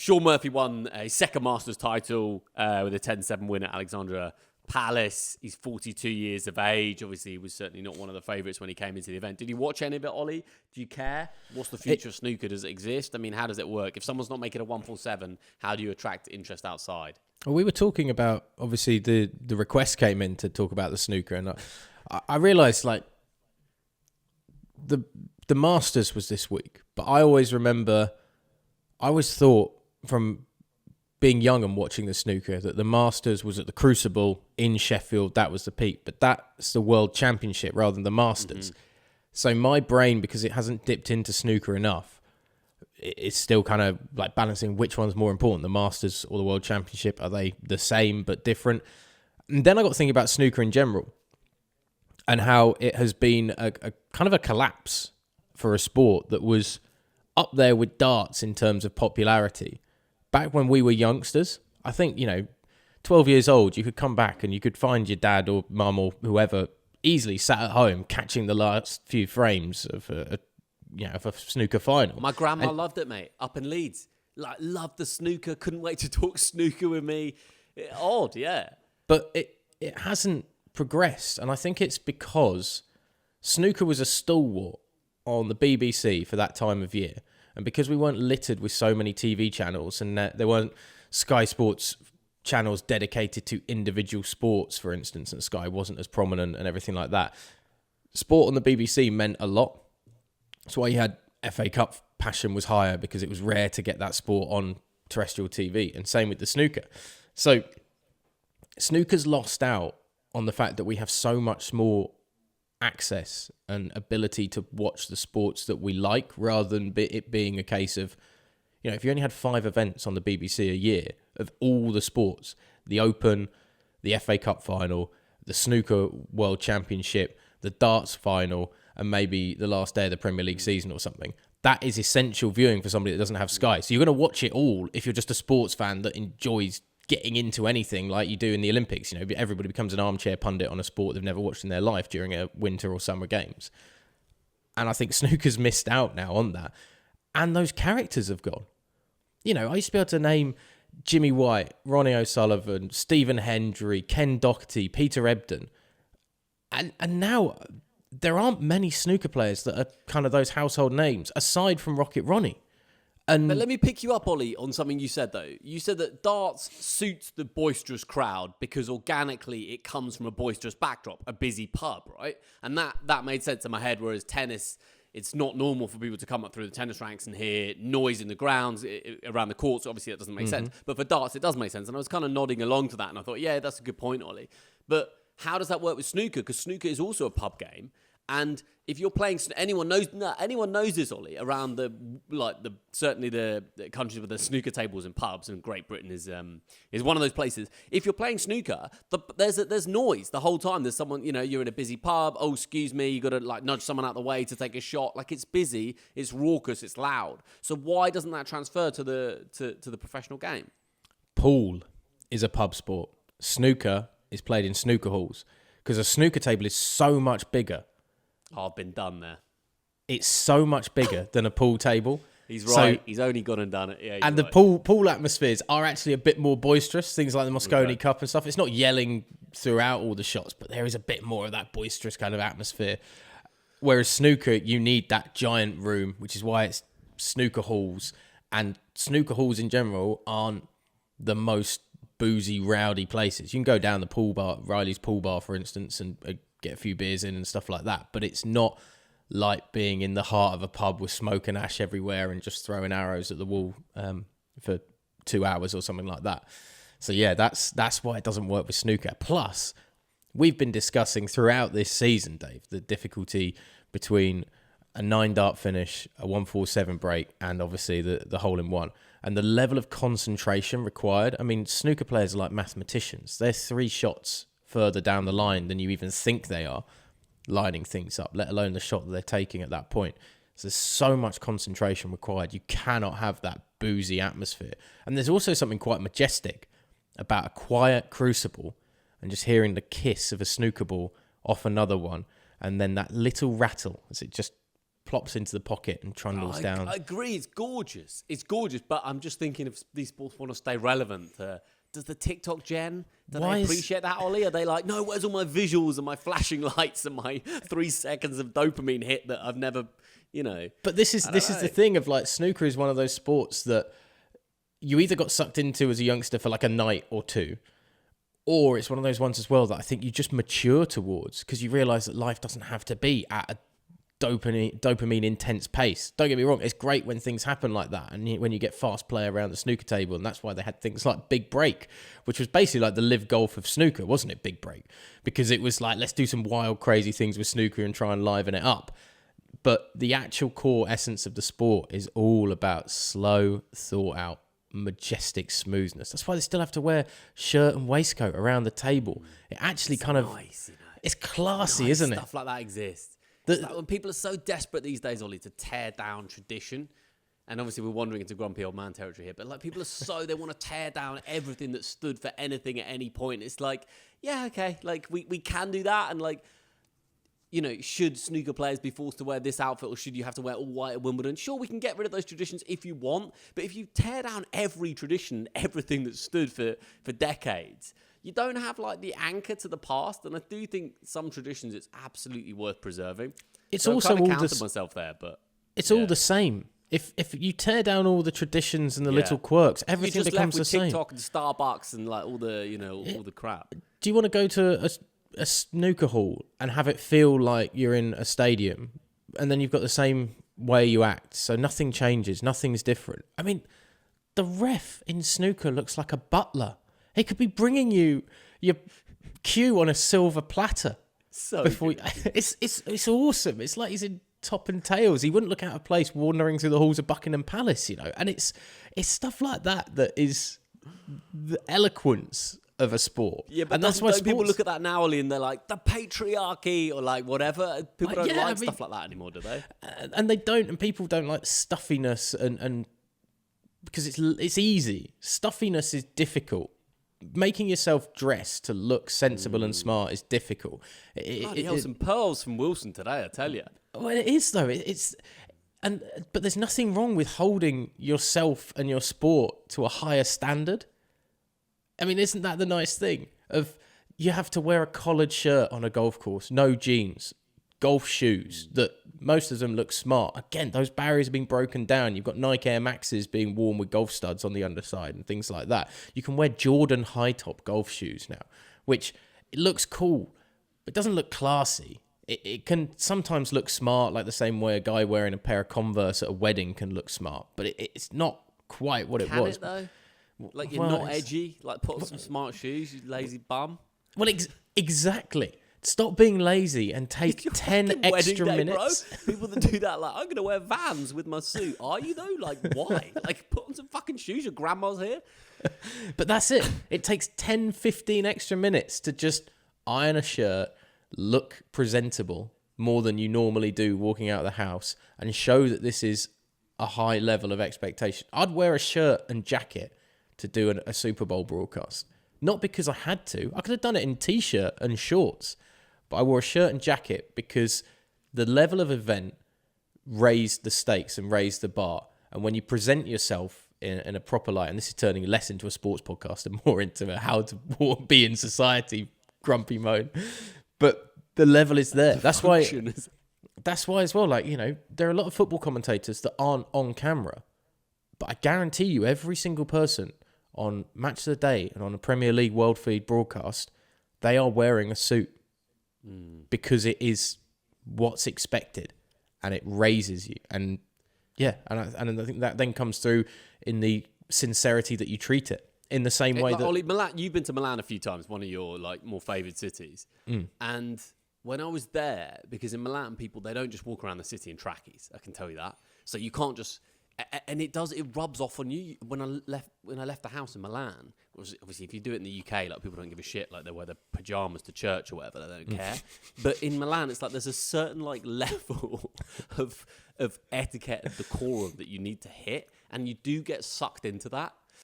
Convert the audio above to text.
Shaun Murphy won a second Masters title with a 10-7 win at Alexandra Palace. He's 42 years of age. Obviously, he was certainly not one of the favourites when he came into the event. Did you watch any of it, Ollie? Do you care? What's the future of snooker? Does it exist? I mean, how does it work? If someone's not making a 147, how do you attract interest outside? Well, we were talking about, obviously, the request came in to talk about the snooker, and I realised, like, the Masters was this week, but I always thought from being young and watching the snooker that the Masters was at the Crucible in Sheffield. That was the peak, but that's the World Championship rather than the Masters. So my brain, because it hasn't dipped into snooker enough, it's still kind of like balancing which one's more important, the Masters or the World Championship. Are they the same but different? And then I got thinking about snooker in general and how it has been a kind of a collapse for a sport that was up there with darts in terms of popularity. Back when we were youngsters, I think, 12 years old, you could come back and you could find your dad or mum or whoever easily sat at home catching the last few frames of a snooker final. My grandma loved it, mate, up in Leeds. Like, loved the snooker, couldn't wait to talk snooker with me. Odd, yeah. But it hasn't progressed, and I think it's because snooker was a stalwart on the BBC for that time of year. And because we weren't littered with so many TV channels and there weren't Sky Sports channels dedicated to individual sports, for instance, and Sky wasn't as prominent and everything like that, sport on the BBC meant a lot. That's why you had FA Cup passion was higher, because it was rare to get that sport on terrestrial TV. And same with the snooker. So snooker's lost out on the fact that we have so much more access and ability to watch the sports that we like, rather than it being a case of, if you only had 5 events on the BBC a year of all the sports, the Open, the FA Cup final, the Snooker World Championship, the darts final, and maybe the last day of the Premier League season or something, that is essential viewing for somebody that doesn't have Sky. So you're going to watch it all if you're just a sports fan that enjoys getting into anything like you do in the Olympics. Everybody becomes an armchair pundit on a sport they've never watched in their life during a winter or summer games. And I think snooker's missed out now on that. And those characters have gone. I used to be able to name Jimmy White, Ronnie O'Sullivan, Stephen Hendry, Ken Doherty, Peter Ebdon. And now there aren't many snooker players that are kind of those household names, aside from Rocket Ronnie. But let me pick you up, Ollie, on something you said, though. You said that darts suits the boisterous crowd because organically it comes from a boisterous backdrop, a busy pub, right? And that made sense in my head, whereas tennis, it's not normal for people to come up through the tennis ranks and hear noise in the grounds around the courts. Obviously, that doesn't make sense. But for darts, it does make sense. And I was kind of nodding along to that, and I thought, yeah, that's a good point, Ollie. But how does that work with snooker? Because snooker is also a pub game. And if you're playing, anyone knows this, Ollie, around certainly the countries with the snooker tables and pubs, and Great Britain is one of those places. If you're playing snooker, there's noise the whole time. There's someone, you're in a busy pub. Oh, excuse me, you got to nudge someone out the way to take a shot. It's busy, it's raucous, it's loud. So why doesn't that transfer to the professional game? Pool is a pub sport. Snooker is played in snooker halls because a snooker table is so much bigger. Oh, I've been done there. It's so much bigger than a pool table. He's right. So, he's only gone and done it. Yeah, and right. The pool atmospheres are actually a bit more boisterous. Things like the Mosconi Cup and stuff. It's not yelling throughout all the shots, but there is a bit more of that boisterous kind of atmosphere. Whereas snooker, you need that giant room, which is why it's snooker halls. And snooker halls in general aren't the most boozy, rowdy places. You can go down the pool bar, Riley's pool bar, for instance, and get a few beers in and stuff like that. But it's not like being in the heart of a pub with smoke and ash everywhere and just throwing arrows at the wall for 2 hours or something like that. So yeah, that's why it doesn't work with snooker. Plus, we've been discussing throughout this season, Dave, the difficulty between a 9-dart finish, a 147 break, and obviously the hole-in-one. And the level of concentration required. I mean, snooker players are like mathematicians. They're 3 shots further down the line than you even think they are lining things up, let alone the shot that they're taking at that point. So there's so much concentration required. You cannot have that boozy atmosphere. And there's also something quite majestic about a quiet crucible and just hearing the kiss of a snooker ball off another one, and then that little rattle as it just plops into the pocket and trundles down. I agree, it's gorgeous. It's gorgeous, but I'm just thinking if these sports want to stay relevant, does the TikTok gen, do they appreciate that, Ollie? Are they like, no, where's all my visuals and my flashing lights and my 3 seconds of dopamine hit that I've never, But this is the thing of like, snooker is one of those sports that you either got sucked into as a youngster for like a night or two, or it's one of those ones as well that I think you just mature towards because you realise that life doesn't have to be at a dopamine intense pace. Don't get me wrong, it's great when things happen like that and when you get fast play around the snooker table, and that's why they had things like Big Break, which was basically like the live golf of snooker, wasn't it? Big Break, because it was like, let's do some wild crazy things with snooker and try and liven it up. But the actual core essence of the sport is all about slow, thought out, majestic smoothness. That's why they still have to wear shirt and waistcoat around the table. It actually it's kind nice, of it's classy, nice isn't it? Stuff like that exists. Like when people are so desperate these days, Ollie, to tear down tradition, and obviously we're wandering into grumpy old man territory here, but like people are so, they want to tear down everything that stood for anything at any point. It's like, yeah, okay, like we can do that, and like, should snooker players be forced to wear this outfit, or should you have to wear all white at Wimbledon? Sure, we can get rid of those traditions if you want, but if you tear down every tradition, everything that stood for decades, you don't have like the anchor to the past, and I do think some traditions it's absolutely worth preserving. It's so also I all counted myself there, but it's all the same. If you tear down all the traditions and the little quirks, everything becomes the same. TikTok and Starbucks and like all the all the crap. Do you want to go to a snooker hall and have it feel like you're in a stadium, and then you've got the same way you act, so nothing changes, nothing's different? I mean, the ref in snooker looks like a butler. He could be bringing you your cue on a silver platter. So it's awesome. It's like he's in Top and Tails. He wouldn't look out of place wandering through the halls of Buckingham Palace, And it's stuff like that is the eloquence of a sport. Yeah, but and that's why people look at that now, Ollie, and they're like, the patriarchy or like whatever. People don't like stuff like that anymore, do they? And they don't, and people don't like stuffiness and because it's easy. Stuffiness is difficult. Making yourself dress to look sensible and smart is difficult. Some pearls from Wilson today, I tell you. Well, it is though. But there's nothing wrong with holding yourself and your sport to a higher standard. I mean, isn't that the nice thing of you have to wear a collared shirt on a golf course, no jeans, golf shoes that most of them look smart. Again, those barriers have been broken down. You've got Nike Air Maxes being worn with golf studs on the underside and things like that. You can wear Jordan high top golf shoes now, which it looks cool, but doesn't look classy. It can sometimes look smart, like the same way a guy wearing a pair of Converse at a wedding can look smart, but it's not quite what it was. Can it though? Like you're not edgy? Like put on some smart shoes, you lazy bum? Well, exactly. Stop being lazy and take 10 extra minutes. Bro. People that do that, like, I'm going to wear Vans with my suit. Are you, though? Like, why? Like, put on some fucking shoes. Your grandma's here. But that's it. It takes 10, 15 extra minutes to just iron a shirt, look presentable more than you normally do walking out of the house, and show that this is a high level of expectation. I'd wear a shirt and jacket to do a Super Bowl broadcast. Not because I had to. I could have done it in T-shirt and shorts. But I wore a shirt and jacket because the level of event raised the stakes and raised the bar. And when you present yourself in a proper light, and this is turning less into a sports podcast and more into a how to be in society grumpy mode, but the level is there. That's why as well, like, there are a lot of football commentators that aren't on camera. But I guarantee you, every single person on Match of the Day and on a Premier League World Feed broadcast, they are wearing a suit. Because it is what's expected, and it raises you, and I think that then comes through in the sincerity that you treat it in the same way that Ollie, Milan. You've been to Milan a few times, one of your like more favoured cities, and when I was there, because in Milan people they don't just walk around the city in trackies. I can tell you that. So you can't just. And it rubs off on you. When I left the house in Milan, obviously if you do it in the UK, like people don't give a shit, like they wear their pajamas to church or whatever, they don't care. But in Milan, it's like there's a certain like level of etiquette and decorum that you need to hit, and you do get sucked into that.